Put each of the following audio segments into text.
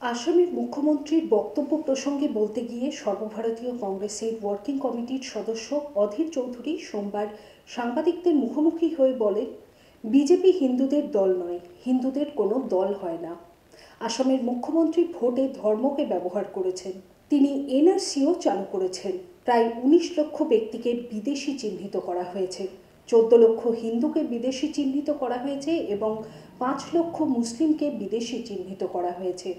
আসামের মুখ্যমন্ত্রীর বক্তব্য প্রসঙ্গে বলতে গিয়ে সর্বভারতীয় কংগ্রেসের ওয়ার্কিং কমিটির সদস্য অধীর চৌধুরী সোমবার সাংবাদিকদের মুখোমুখি হয়ে বলেন, বিজেপি হিন্দুদের দল নয়, হিন্দুদের কোনো দল হয় না। আসামের মুখ্যমন্ত্রী ভোটে ধর্মকে ব্যবহার করেছেন। তিনি এনআরসিও চালু করেছেন। প্রায় 19 লক্ষ ব্যক্তিকে বিদেশি চিহ্নিত করা হয়েছে, 14 লক্ষ হিন্দুকে বিদেশি চিহ্নিত করা হয়েছে এবং 5 লক্ষ মুসলিমকে বিদেশি চিহ্নিত করা হয়েছে।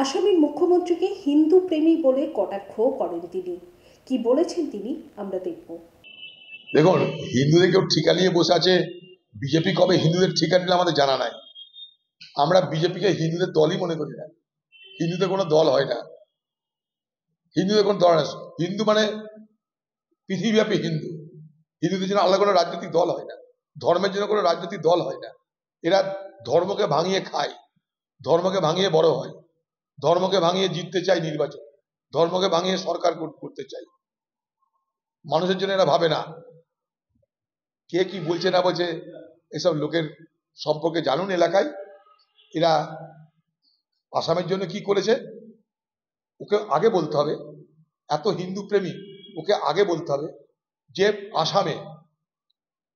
আসামের মুখ্যমন্ত্রীকে হিন্দু প্রেমী বলে কটাক্ষ করেন তিনি। কি বলেছেন তিনি আমরা দেখব। দেখুন, হিন্দুদের কেউ ঠিকা নিয়ে বসে আছে, বিজেপি কবে হিন্দুদের ঠিকা নিলে আমাদের জানা নাই। আমরা বিজেপিকে হিন্দুদের দলই মনে করি না। হিন্দুদের কোনো দল হয় না, হিন্দুদের কোনো দল না। হিন্দু মানে পৃথিবীব্যাপী হিন্দু। হিন্দুদের জন্য আলাদা কোনো রাজনৈতিক দল হয় না, ধর্মের জন্য কোনো রাজনৈতিক দল হয় না। এরা ধর্মকে ভাঙিয়ে খায়, ধর্মকে ভাঙিয়ে বড় হয়, ধর্মকে ভাঙিয়ে জিততে চায় নির্বাচন, ধর্মকে ভাঙিয়ে সরকার করতে চায়। মানুষের জন্য এরা ভাবে না। কে কি বলছে না বলছে এসব লোকের সম্পর্কে জানুন। এলাকায় এরা আসামের জন্য কি করেছে ওকে আগে বলতে হবে। এত হিন্দু প্রেমী, ওকে আগে বলতে হবে যে আসামে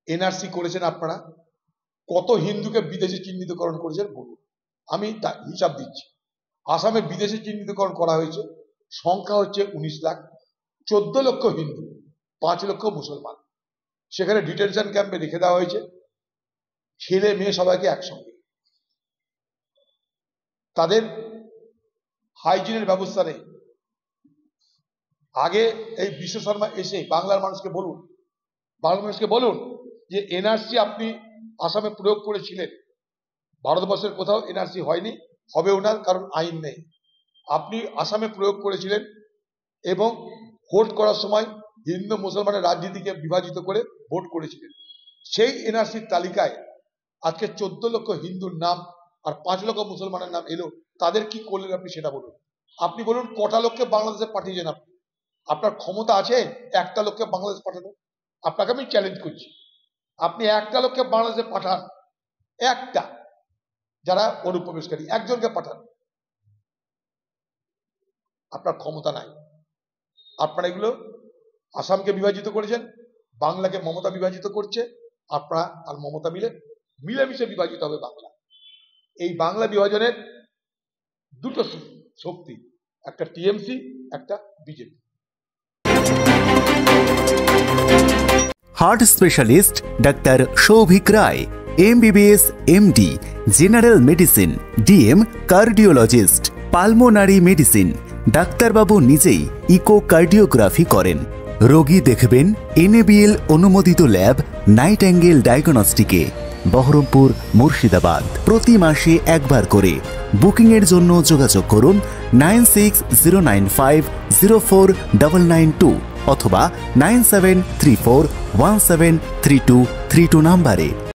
এনআরসি করেছেন আপনারা, কত হিন্দুকে বিদেশি চিহ্নিতকরণ করেছেন বলুন। আমি তা হিসাব দিচ্ছি। আসামে বিদেশি চিহ্নিতকরণ করা হয়েছে, সংখ্যা হচ্ছে 19 লাখ, 14 লক্ষ হিন্দু, 5 লক্ষ মুসলমান। সেখানে ডিটেনশন ক্যাম্পে রেখে দেওয়া হয়েছে, ছেলে মেয়ে সবাইকে একসঙ্গে। তাদের হাইজিনের ব্যবস্থা নেই। আগে এই বিশ্ব শর্মা এসে বাংলার মানুষকে বলুন যে এনআরসি আপনি আসামে প্রয়োগ করেছিলেন, ভারতবর্ষের কোথাও এনআরসি হয়নি, হবেও না, কারণ আইন নেই। আপনি আসামে প্রয়োগ করেছিলেন এবং ভোট করার সময় হিন্দু মুসলমানের রাজনীতিকে বিভাজিত করে ভোট করেছিলেন। সেই এনআরসির তালিকায় আজকে 14 লক্ষ হিন্দুর নাম আর 5 লক্ষ মুসলমানের নাম এলো। তাদের কি করলেন আপনি সেটা বলুন। আপনি বলুন কটা লোককে বাংলাদেশে পাঠিয়েছেন আপনি। আপনার ক্ষমতা আছে 1টা লোককে বাংলাদেশ পাঠানো? আপনাকে আমি চ্যালেঞ্জ করছি, আপনি 1টা লোককে বাংলাদেশে পাঠান, একটা যারা অনুপ্রবেশকারী, একজনকে পাঠান। আপনার ক্ষমতা নাই। আপনারা এগুলো আসামকে বিভাজিত করেছেন, বাংলাকে মমতা বিভাজিত করছে। আপনারা আর মমতা মিলেমিশে বিভাজিত হবে বাংলা। এই বাংলা বিভাজনের দুটো শক্তি, একটা টিএমসি, একটা BJP. Heart specialist doctor Souvik Roy, MBBS MD, general medicine, DM, cardiologist, pulmonary medicine. ডাক্তারবাবু নিজেই ইকোকার্ডিওগ্রাফি করেন। রোগী দেখবেন NABL অনুমোদিত ল্যাব নাইট অ্যাঙ্গেল ডায়াগনস্টিকে, বহরমপুর, মুর্শিদাবাদ। প্রতি মাসে একবার করে। বুকিংয়ের জন্য যোগাযোগ করুন 9609504992 অথবা 9734173232 নম্বরে।